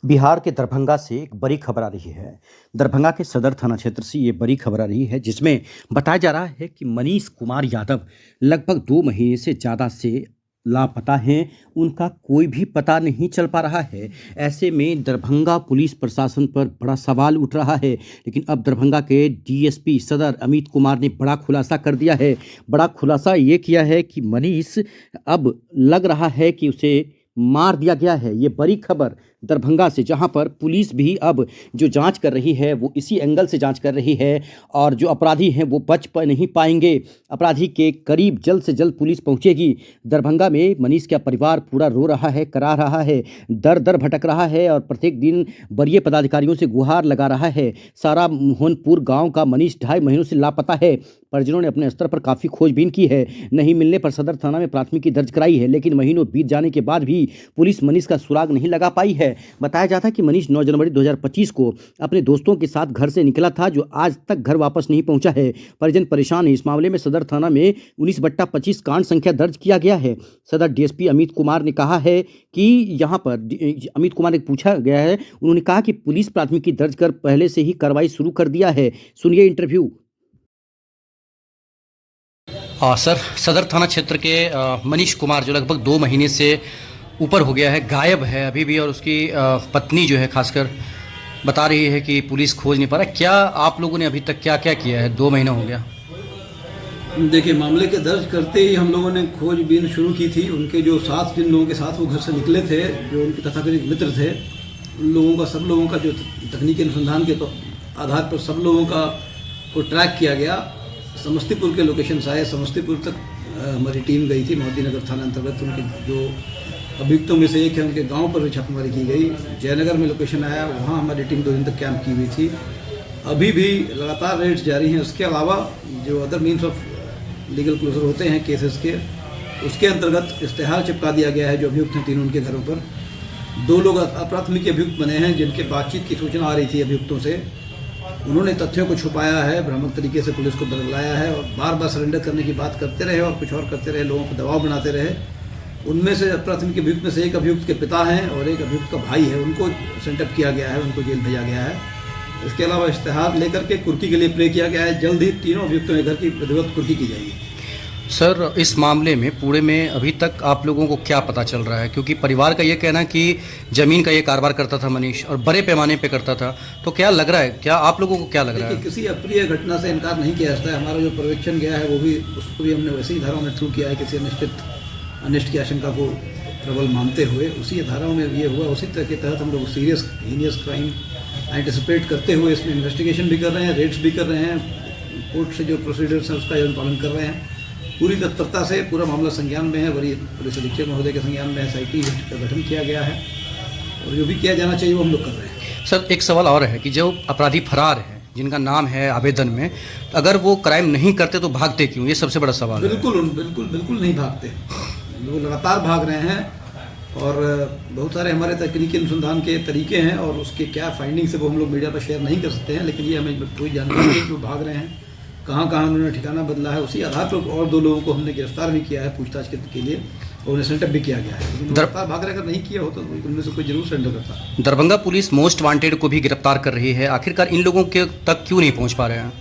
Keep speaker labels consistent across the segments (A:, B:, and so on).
A: बिहार के दरभंगा से एक बड़ी खबर आ रही है। दरभंगा के सदर थाना क्षेत्र से ये बड़ी खबर आ रही है जिसमें बताया जा रहा है कि मनीष कुमार यादव लगभग 2 महीने से ज़्यादा से लापता हैं। उनका कोई भी पता नहीं चल पा रहा है। ऐसे में दरभंगा पुलिस प्रशासन पर बड़ा सवाल उठ रहा है। लेकिन अब दरभंगा के डीएसपी सदर अमित कुमार ने बड़ा खुलासा कर दिया है। बड़ा खुलासा ये किया है कि मनीष अब लग रहा है कि उसे मार दिया गया है। ये बड़ी खबर दरभंगा से, जहां पर पुलिस भी अब जो जांच कर रही है वो इसी एंगल से जांच कर रही है और जो अपराधी हैं वो बच नहीं पाएंगे। अपराधी के करीब जल्द से जल्द पुलिस पहुंचेगी। दरभंगा में मनीष का परिवार पूरा रो रहा है, करा रहा है, दर दर भटक रहा है और प्रत्येक दिन वरीय पदाधिकारियों से गुहार लगा रहा है। सारा मोहनपुर गाँव का मनीष 2.5 महीनों से लापता है। परिजनों ने अपने स्तर पर काफ़ी खोजबीन की है। नहीं मिलने पर सदर थाना में प्राथमिकी दर्ज कराई है, लेकिन महीनों बीत जाने के बाद भी पुलिस मनीष का सुराग नहीं लगा पाई है। बताया जाता है कि मनीष 9 जनवरी 2025 को अपने दोस्तों के साथ घर से निकला था, जो आज तक घर वापस नहीं पहुंचा है। परिजन परेशान है। इस मामले में सदर थाना में 19/25 कांड संख्या दर्ज किया गया है। सदर डीएसपी अमित कुमार ने कहा है कि यहाँ पर अमित कुमार ने पूछा गया है, उन्होंने कहा कि पुलिस प्राथमिकी दर्ज कर पहले से ही कार्रवाई शुरू कर दिया है। सुनिए इंटरव्यू। सर, सदर थाना क्षेत्र के मनीष कुमार जो लगभग 2 महीने से ऊपर हो गया है, गायब है अभी भी, और उसकी पत्नी जो है खासकर बता रही है कि पुलिस खोज नहीं पा रहा। क्या आप लोगों ने अभी तक क्या क्या किया है? 2 महीना हो गया।
B: देखिए, मामले के दर्ज करते ही हम लोगों ने खोजबीन शुरू की थी। उनके जो साथ जिन लोगों के साथ वो घर से निकले थे, जो उनके तथाकथित मित्र थे, उन लोगों का, सब लोगों का जो तकनीकी अनुसंधान के आधार पर सब लोगों का को ट्रैक किया गया। समस्तीपुर के लोकेशन से आए, समस्तीपुर तक हमारी टीम गई थी। मोहद्दीनगर थाना अंतर्गत उनके जो अभियुक्तों में से एक है, उनके गांव पर भी छापेमारी की गई। जयनगर में लोकेशन आया, वहां हमारी टीम 2 दिन तक कैंप की हुई थी। अभी भी लगातार रेड्स जारी हैं। उसके अलावा जो other means of legal closure होते हैं केसेस के, उसके अंतर्गत इश्तेहार चिपका दिया गया है। जो अभियुक्त हैं 3 उनके घरों पर 2 लोग अप्राथमिक अभियुक्त बने हैं, जिनके बातचीत की सूचना आ रही थी अभियुक्तों से। उन्होंने तथ्यों को छुपाया है, भ्रामक तरीके से पुलिस को बदलाया है और बार बार सरेंडर करने की बात करते रहे और कुछ और करते रहे, लोगों को दबाव बनाते रहे। उनमें से प्राथमिक अभियुक्त में से एक अभियुक्त के पिता हैं और एक अभियुक्त का भाई है, उनको सेंटअप किया गया है, उनको जेल भेजा गया है। इसके अलावा इश्तेहार लेकर के कुर्की के लिए प्रे किया गया है। जल्द ही 3 अभियुक्तों के घर की विधिवत कुर्की की जाएगी।
A: सर, इस मामले में पूरे में अभी तक आप लोगों को क्या पता चल रहा है? क्योंकि परिवार का ये कहना है कि ज़मीन का ये कारोबार करता था मनीष और बड़े पैमाने पे करता था, तो क्या लग रहा है, क्या आप लोगों को क्या लग रहा है?
B: किसी अप्रिय घटना से इनकार नहीं किया जाता है। हमारा जो पर्यवेक्षण गया है वो भी, उसको भी हमने वैसे ही धाराओं में थ्रू किया है। किसी अनिष्ट की आशंका को प्रबल मानते हुए उसी धाराओं में ये हुआ। उसी तरह के तहत हम लोग सीरियस हीनियस क्राइम एंटिसिपेट करते हुए इसमें इन्वेस्टिगेशन भी कर रहे हैं, रेड्स भी कर रहे हैं, कोर्ट से जो प्रोसीजर्स हैं उसका पालन कर रहे हैं। पूरी तत्परता से पूरा मामला संज्ञान में है। वरीय पुलिस अधीक्षक महोदय के संज्ञान में SIT का गठन किया गया है और जो भी किया जाना चाहिए वो हम लोग कर रहे हैं।
A: सर, एक सवाल और है कि जो अपराधी फरार है, जिनका नाम है आवेदन में, अगर वो क्राइम नहीं करते तो भागते क्यों? ये सबसे बड़ा सवाल है।
B: बिल्कुल नहीं भागते। वो लगातार भाग रहे हैं और बहुत सारे हमारे तकनीकी अनुसंधान के तरीके हैं और उसके क्या फाइंडिंग्स है वो हम लोग मीडिया पर शेयर नहीं कर सकते हैं। लेकिन ये हमें कोई जानकारी नहीं जो भाग रहे हैं, कहाँ उन्होंने ठिकाना बदला है। उसी आधार पर और 2 लोगों को हमने गिरफ्तार भी किया है पूछताछ के लिए और उन्हें सेंटअप भी किया गया है। लेकिन गिरफ्तार भाग रहे अगर नहीं किया होता तो उनमें से कोई जरूर सरेंडर करता।
A: दरभंगा पुलिस मोस्ट वांटेड को भी गिरफ्तार कर रही है। आखिरकार इन लोगों के तक क्यों नहीं पहुँच पा रहे हैं?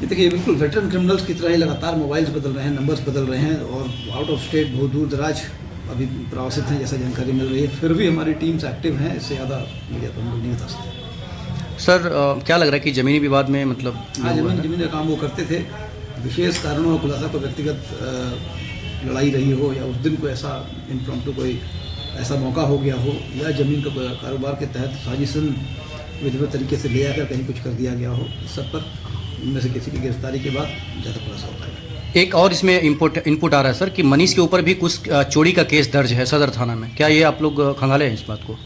B: ये देखिए, बिल्कुल वेटरन क्रिमिनल्स की तरह ही लगातार मोबाइल्स बदल रहे हैं, नंबर्स बदल रहे हैं और आउट ऑफ स्टेट बहुत दूर दराज अभी प्रवासित हैं, जैसा जानकारी मिल रही है। फिर भी हमारी टीम्स एक्टिव हैं। इससे ज़्यादा मीडिया पर हम लोग नहीं बता सकते।
A: सर, क्या लग रहा है कि ज़मीनी विवाद में, मतलब
B: हाँ, जमीन का काम वो करते थे। विशेष कारणों का खुलासा, कोई व्यक्तिगत लड़ाई रही हो या उस दिन कोई ऐसा इम्प्रॉम्प्टू कोई ऐसा मौका हो गया हो या ज़मीन का कारोबार के तहत साजिशन विधिवत तरीके से ले आकर कहीं कुछ कर दिया गया हो, इस सब पर इनमें से किसी की गिरफ्तारी के बाद ज़्यादा खुलासा होता है।
A: एक और इसमें इनपुट आ रहा है सर कि मनीष के ऊपर भी कुछ चोरी का केस दर्ज है सदर थाना में। क्या ये आप लोग खंगाले हैं इस बात को?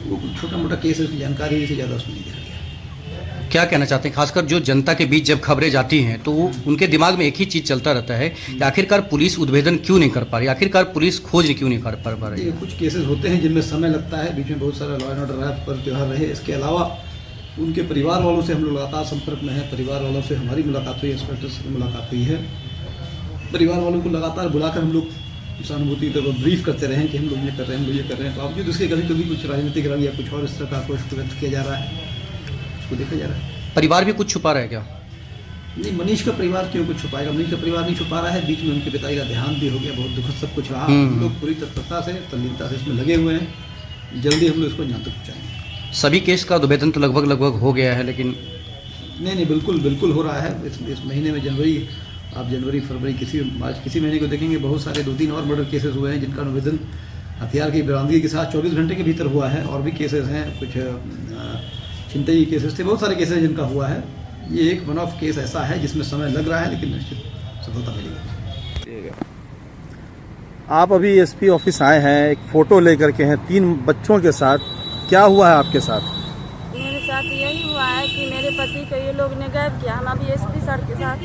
B: वो छोटा मोटा केस है, उसकी जानकारी से ज़्यादा उसमें नहीं दिया गया।
A: क्या कहना चाहते हैं, खासकर जो जनता के बीच जब खबरें जाती हैं तो उनके दिमाग में एक ही चीज़ चलता रहता है कि आखिरकार पुलिस उद्भेदन क्यों नहीं कर पा रही, आखिरकार पुलिस खोज क्यों नहीं कर पा रही है?
B: कुछ केसेस होते हैं जिनमें समय लगता है, बीच में बहुत सारा लॉ एंड ऑर्डर पर त्यौहार रहे। इसके अलावा उनके परिवार वालों से हम लोग लगातार संपर्क में हैं। परिवार वालों से हमारी मुलाकात हुई, इंस्पेक्टर से मुलाकात हुई है। परिवार वालों को लगातार बुलाकर हम लोग सहानुभूति तो ब्रीफ करते रहे कि हम लोग ये कर रहे हैं, हम लोग ये कर रहे हैं। तो बावजूद उसके कभी कभी कुछ राजनीतिक रंग या कुछ और इस तरह का आक्रोश व्यक्त किया जा रहा है, उसको देखा जा रहा है।
A: परिवार भी कुछ छुपा रहा है क्या?
B: नहीं, मनीष का परिवार क्यों कुछ छुपाएगा? मनीष का परिवार नहीं छुपा रहा है। बीच में उनके पिताजी का देहांत भी हो गया, बहुत दुखद सब कुछ रहा। हम लोग पूरी तत्परता से तल्लीनता से इसमें लगे हुए हैं। जल्दी हम लोग इसको यहाँ तक पहुँचाएंगे।
A: सभी केस का आवेदन तो लगभग हो गया है, लेकिन
B: नहीं, बिल्कुल हो रहा है। इस महीने में जनवरी फरवरी मार्च किसी महीने को देखेंगे, बहुत सारे 2-3 और मर्डर केसेस हुए हैं जिनका आवेदन हथियार की बरामदगी के साथ 24 घंटे के भीतर हुआ है। और भी केसेस हैं, कुछ छिनतई केसेस थे, बहुत सारे केसेस जिनका हुआ है। ये एक वन ऑफ केस ऐसा है जिसमें समय लग रहा है, लेकिन निश्चित सफलता मिलेगी।
C: ठीक है। आप अभी एसपी ऑफिस आए हैं, एक फ़ोटो लेकर के हैं 3 बच्चों के साथ। क्या हुआ है आपके साथ?
D: मेरे साथ यही हुआ है कि मेरे पति को ये लोग ने गायब किया। हम अभी एसपी सर के साथ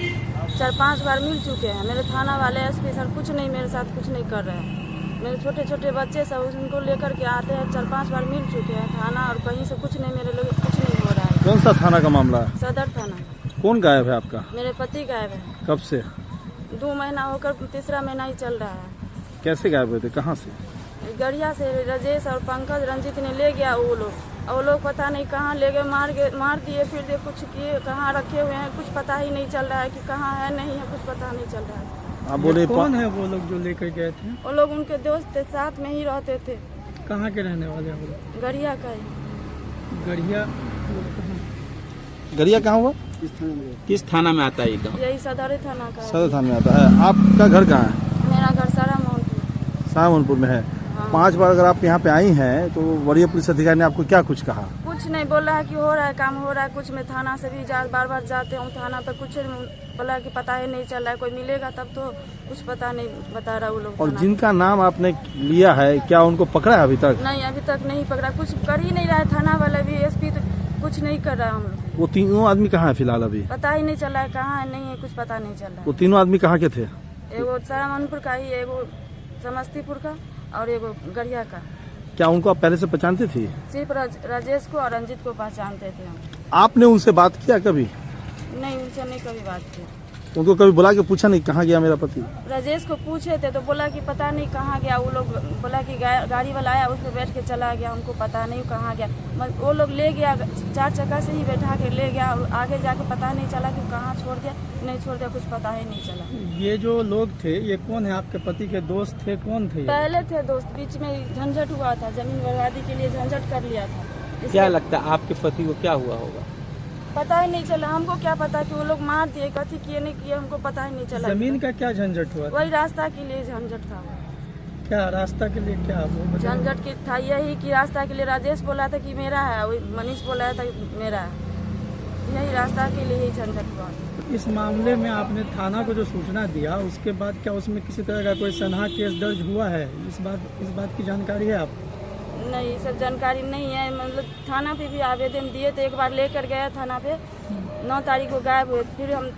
D: 4-5 बार मिल चुके हैं। मेरे थाना वाले एसपी सर कुछ नहीं, मेरे साथ कुछ नहीं कर रहे हैं। मेरे छोटे छोटे बच्चे सब उनको लेकर के आते हैं। 4-5 बार मिल चुके हैं थाना, और कहीं से कुछ नहीं, मेरे लोग कुछ नहीं हो रहा है।
C: कौन सा थाना का मामला है?
D: सदर थाना।
C: कौन गायब है आपका?
D: मेरे पति गायब है।
C: कब से?
D: 2 महीना होकर 3रा महीना ही चल रहा है।
C: कैसे गायब हुए थे? कहाँ से?
D: गड़िया से राजेश और पंकज रंजित ने ले गया वो लोग, और वो लोग पता नहीं कहाँ ले गए, मार दिए, फिर दे कुछ किए, कहाँ रखे हुए हैं कुछ पता ही नहीं चल रहा है कि कहाँ है नहीं है, कुछ पता नहीं चल रहा है।
C: आप बोले
E: कौन है वो लोग जो लेकर गए थे?
D: वो लोग उनके दोस्त थे, साथ में ही रहते थे।
E: कहाँ के रहने वाले हैं वो लोग?
D: गड़िया का ही।
E: गढ़िया
C: गरिया कहाँ हुआ?
F: किस थाना में आता है ये गाँव?
D: यही सदर थाना का है।
C: सदर थाना में आता है। आपका घर कहाँ है?
D: मेरा घर सारा मोहनपुर।
C: सामनपुर में है। 5 बार अगर आप यहाँ पे आई हैं तो वरीय पुलिस अधिकारी ने आपको क्या कुछ कहा?
D: कुछ नहीं बोला है कि हो रहा है काम, हो रहा है कुछ। मैं थाना से भी बार बार जाते हूँ थाना पे, कुछ बोला कि पता ही नहीं चल रहा है, कोई मिलेगा तब तो कुछ पता नहीं बता रहा वो लोग।
C: और
D: थाना
C: जिनका नाम आपने लिया है क्या उनको पकड़ा है अभी तक?
D: नहीं, अभी तक नहीं पकड़ा, कुछ कर ही नहीं रहा है थाना वाला भी, एसपी तो कुछ नहीं कर रहा है। हम लोग
C: वो 3 आदमी कहाँ है फिलहाल? अभी
D: पता ही नहीं चल रहा है कहाँ है नहीं है, कुछ पता नहीं चल रहा
C: वो 3 आदमी कहाँ के थे?
D: है। एगो सारामनपुर का ही, एगो समस्तीपुर का, और एगो गड़िया का।
C: क्या उनको आप पहले से पहचानते थे?
D: सिर्फ राजेश को और रंजित को पहचानते थे हम।
C: आपने उनसे बात किया कभी?
D: नहीं, उनसे नहीं कभी बात की।
C: उनको कभी बुला के पूछा नहीं कहाँ गया मेरा पति?
D: राजेश को पूछे थे तो बोला कि पता नहीं कहाँ गया। वो लोग बोला कि गाड़ी वाला आया, उसमें बैठ के चला गया, हमको पता नहीं कहाँ गया। वो लोग ले गया, 4 चक्का से ही बैठा के ले गया, और आगे जाके पता नहीं चला कि कहाँ छोड़ दिया, नहीं छोड़ दिया, कुछ पता ही नहीं चला।
E: ये जो लोग थे ये कौन है? आपके पति के दोस्त थे? कौन थे ये?
D: पहले थे दोस्त, बीच में झंझट हुआ था, जमीन बर्बादी के लिए झंझट कर लिया था।
F: क्या लगता है आपके पति को क्या हुआ होगा?
D: पता ही नहीं चला, हमको क्या पता कि वो लोग मार दिए, कथी किए नहीं किए, हमको पता ही नहीं चला।
E: जमीन का क्या झंझट हुआ था?
D: वही रास्ता के लिए झंझट था।
E: क्या रास्ता के लिए क्या वो बताइए।
D: झंझट की था यही कि रास्ता के लिए राजेश बोला था कि मेरा है, वही मनीष बोला था कि मेरा है, यही रास्ता के लिए ही झंझट हुआ।
E: इस मामले में आपने थाना को जो सूचना दिया उसके बाद क्या उसमें किसी तरह का कोई सनहा केस दर्ज हुआ है? इस बात की जानकारी है आपको?
D: नहीं, ये सब जानकारी नहीं है। मतलब थाना पे भी आवेदन दिए थे, एक बार लेकर गया थाना पे, 9 तारीख को गायब हुए, फिर हम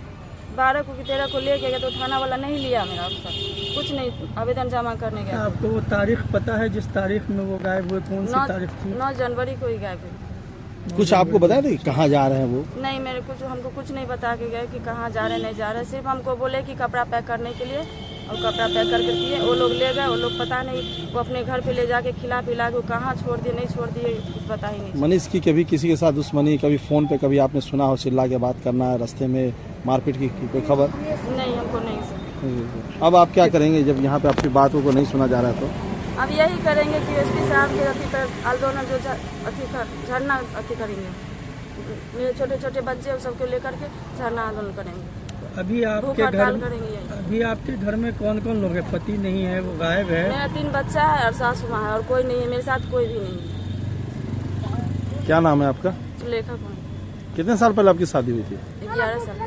D: 12 को 13 को ले गए तो थाना वाला नहीं लिया मेरा अफसर, कुछ नहीं आवेदन जमा करने
E: क्या
D: गया।
E: आपको वो तारीख पता है जिस तारीख में वो गायब हुए? कौन सी तारीख थी?
D: 9 जनवरी को ही गायब हुए।
C: कुछ आपको बताया था कि कहाँ जा रहे हैं वो?
D: नहीं, हमको कुछ नहीं बता के गए कि कहाँ जा रहे नहीं जा रहे। सिर्फ हमको बोले कि कपड़ा पैक करने के लिए, और कपड़ा पैक करके दिए। वो लोग ले गए, वो लोग पता नहीं वो अपने घर पे ले जाके खिला पिला के कहाँ छोड़ दिए नहीं छोड़ दिए, कुछ पता ही नहीं।
C: मनीष की कभी किसी के साथ दुश्मनी, कभी फोन पे कभी आपने सुना हो चिल्ला के बात करना, रास्ते में मारपीट की कोई खबर?
D: नहीं, हमको नहीं सुना।
C: अब आप क्या करेंगे जब यहाँ पे आपकी बातों को नहीं सुना जा रहा है तो?
D: अब यही करेंगे कि एसपी साहब के अथी पर आंदोलन जो झरना अथी करेंगे। मेरे छोटे छोटे बच्चे सबको लेकर के झरना आंदोलन करेंगे।
E: अभी
D: भूख
E: आपके
D: हड़ताल
E: घर
D: करेंगे।
E: अभी आपके घर में कौन कौन लोग हैं? पति नहीं है, वो गायब है।
D: मेरा 3 बच्चा है और सासू माँ है, और कोई नहीं है मेरे साथ, कोई भी नहीं है।
C: क्या नाम है आपका?
D: लेखक हूँ।
C: कितने साल पहले आपकी शादी हुई थी?
D: 11 साल।